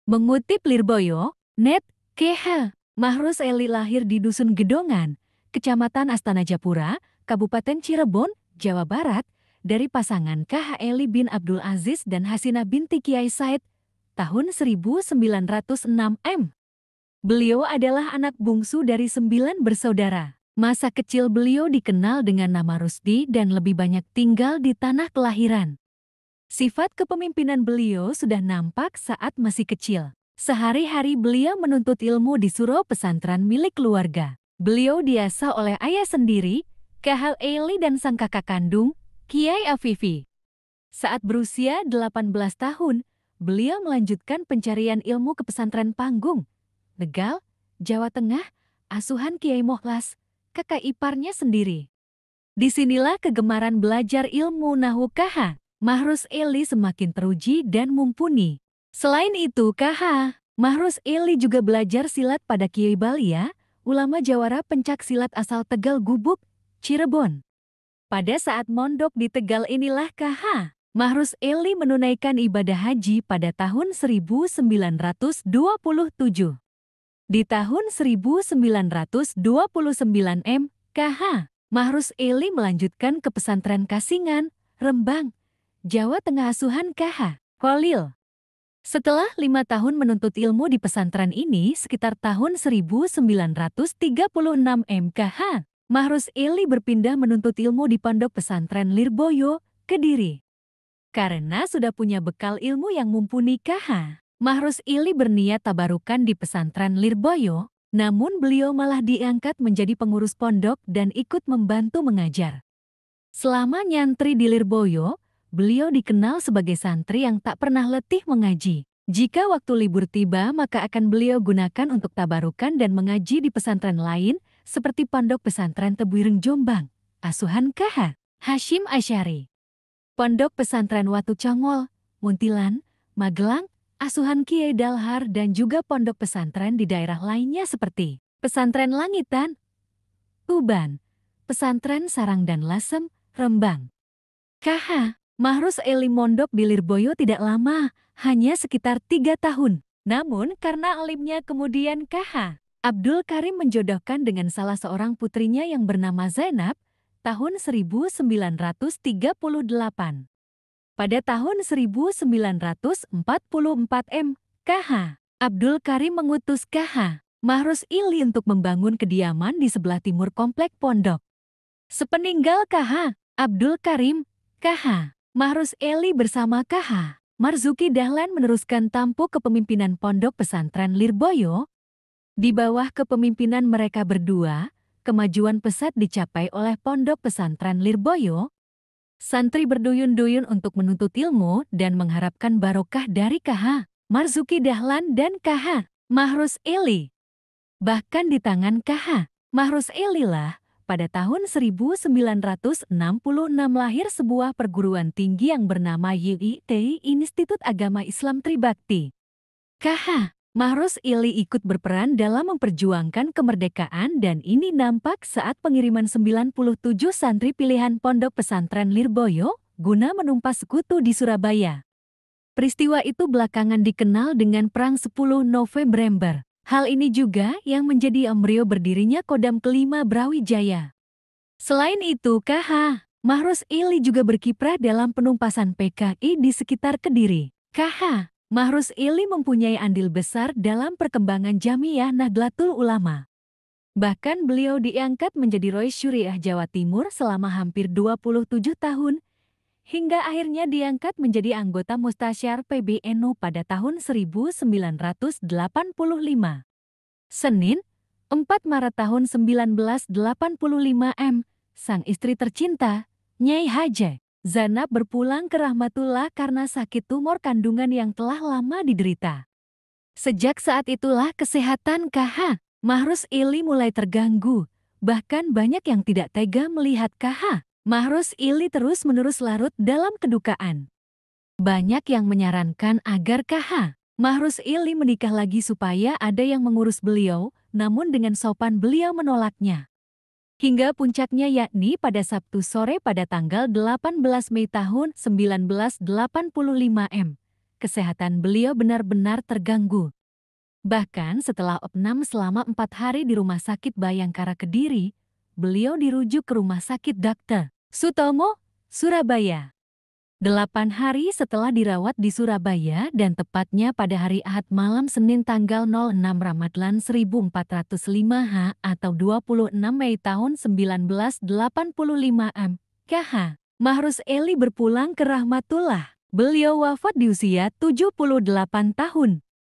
Mengutip Lirboyo, Net, KH, Mahrus Eli lahir di Dusun Gedongan, Kecamatan Astana Japura, Kabupaten Cirebon, Jawa Barat, dari pasangan KH Eli bin Abdul Aziz dan Hasina binti Kiai Said, tahun 1906 M. Beliau adalah anak bungsu dari 9 bersaudara. Masa kecil beliau dikenal dengan nama Rusdi dan lebih banyak tinggal di tanah kelahiran. Sifat kepemimpinan beliau sudah nampak saat masih kecil. Sehari-hari beliau menuntut ilmu di surau pesantren milik keluarga. Beliau diasah oleh ayah sendiri, KH Eli dan sang kakak kandung, Kiai Afifi. Saat berusia 18 tahun, beliau melanjutkan pencarian ilmu ke pesantren Panggung, Tegal, Jawa Tengah, asuhan Kiai Mohlas, kakak iparnya sendiri. Disinilah kegemaran belajar ilmu nahwu KH Mahrus Eli semakin teruji dan mumpuni. Selain itu KH Mahrus Eli juga belajar silat pada Kiai Balia, ulama jawara pencak silat asal Tegal Gubuk, Cirebon. Pada saat mondok di Tegal inilah KH Mahrus Eli menunaikan ibadah haji pada tahun 1927. Di tahun 1929 M, KH Mahrus Eli melanjutkan ke pesantren Kasingan, Rembang, Jawa Tengah asuhan KH Khalil. Setelah 5 tahun menuntut ilmu di pesantren ini sekitar tahun 1936 M, KH Mahrus Eli berpindah menuntut ilmu di pondok pesantren Lirboyo, Kediri. Karena sudah punya bekal ilmu yang mumpuni, KH Mahrus Eli berniat tabarukan di pesantren Lirboyo, namun beliau malah diangkat menjadi pengurus pondok dan ikut membantu mengajar. Selama nyantri di Lirboyo, beliau dikenal sebagai santri yang tak pernah letih mengaji. Jika waktu libur tiba, maka akan beliau gunakan untuk tabarukan dan mengaji di pesantren lain, seperti Pondok Pesantren Tebuireng Jombang, asuhan KH Hashim Asy'ari. Pondok Pesantren Watu Congol, Muntilan, Magelang, asuhan Kiai Dalhar, dan juga pondok pesantren di daerah lainnya seperti Pesantren Langitan, Tuban, Pesantren Sarang dan Lasem, Rembang. KH Mahrus Eli mondok di Lirboyo tidak lama, hanya sekitar 3 tahun. Namun karena alimnya kemudian KH Abdul Karim menjodohkan dengan salah seorang putrinya yang bernama Zainab, tahun 1938. Pada tahun 1944 M, KH Abdul Karim mengutus KH Mahrus Eli untuk membangun kediaman di sebelah timur komplek pondok. Sepeninggal KH Abdul Karim, KH Mahrus Eli bersama KH Marzuki Dahlan meneruskan tampuk kepemimpinan pondok pesantren Lirboyo. Di bawah kepemimpinan mereka berdua, kemajuan pesat dicapai oleh pondok pesantren Lirboyo. Santri berduyun-duyun untuk menuntut ilmu dan mengharapkan barokah dari KH Marzuki Dahlan dan KH Mahrus Eli. Bahkan di tangan KH Mahrus Eli lah, pada tahun 1966 lahir sebuah perguruan tinggi yang bernama YIT, Institut Agama Islam Tribakti. KH Mahrus Eli ikut berperan dalam memperjuangkan kemerdekaan dan ini nampak saat pengiriman 97 santri pilihan pondok pesantren Lirboyo guna menumpas sekutu di Surabaya. Peristiwa itu belakangan dikenal dengan Perang 10 November. Hal ini juga yang menjadi embrio berdirinya Kodam kelima Brawijaya. Selain itu, KH Mahrus Eli juga berkiprah dalam penumpasan PKI di sekitar Kediri. KH Mahrus Eli mempunyai andil besar dalam perkembangan Jamiyah Nahdlatul Ulama. Bahkan beliau diangkat menjadi Rois Syuriah Jawa Timur selama hampir 27 tahun, hingga akhirnya diangkat menjadi anggota Mustasyar PBNU pada tahun 1985. Senin, 4 Maret tahun 1985 M, sang istri tercinta, Nyai Haja Zainab berpulang ke rahmatullah karena sakit tumor kandungan yang telah lama diderita. Sejak saat itulah kesehatan KH Mahrus Eli mulai terganggu, bahkan banyak yang tidak tega melihat KH Mahrus Eli terus-menerus larut dalam kedukaan. Banyak yang menyarankan agar KH Mahrus Eli menikah lagi supaya ada yang mengurus beliau, namun dengan sopan beliau menolaknya. Hingga puncaknya yakni pada Sabtu sore pada tanggal 18 Mei tahun 1985 M, kesehatan beliau benar-benar terganggu. Bahkan setelah opnam selama 4 hari di Rumah Sakit Bayangkara Kediri, beliau dirujuk ke Rumah Sakit Dr. Sutomo, Surabaya. 8 hari setelah dirawat di Surabaya dan tepatnya pada hari Ahad malam Senin tanggal 06 Ramadhan 1405 atau 26 Mei tahun 1985 KH. Mahrus Eli berpulang ke rahmatullah. Beliau wafat di usia 78 tahun.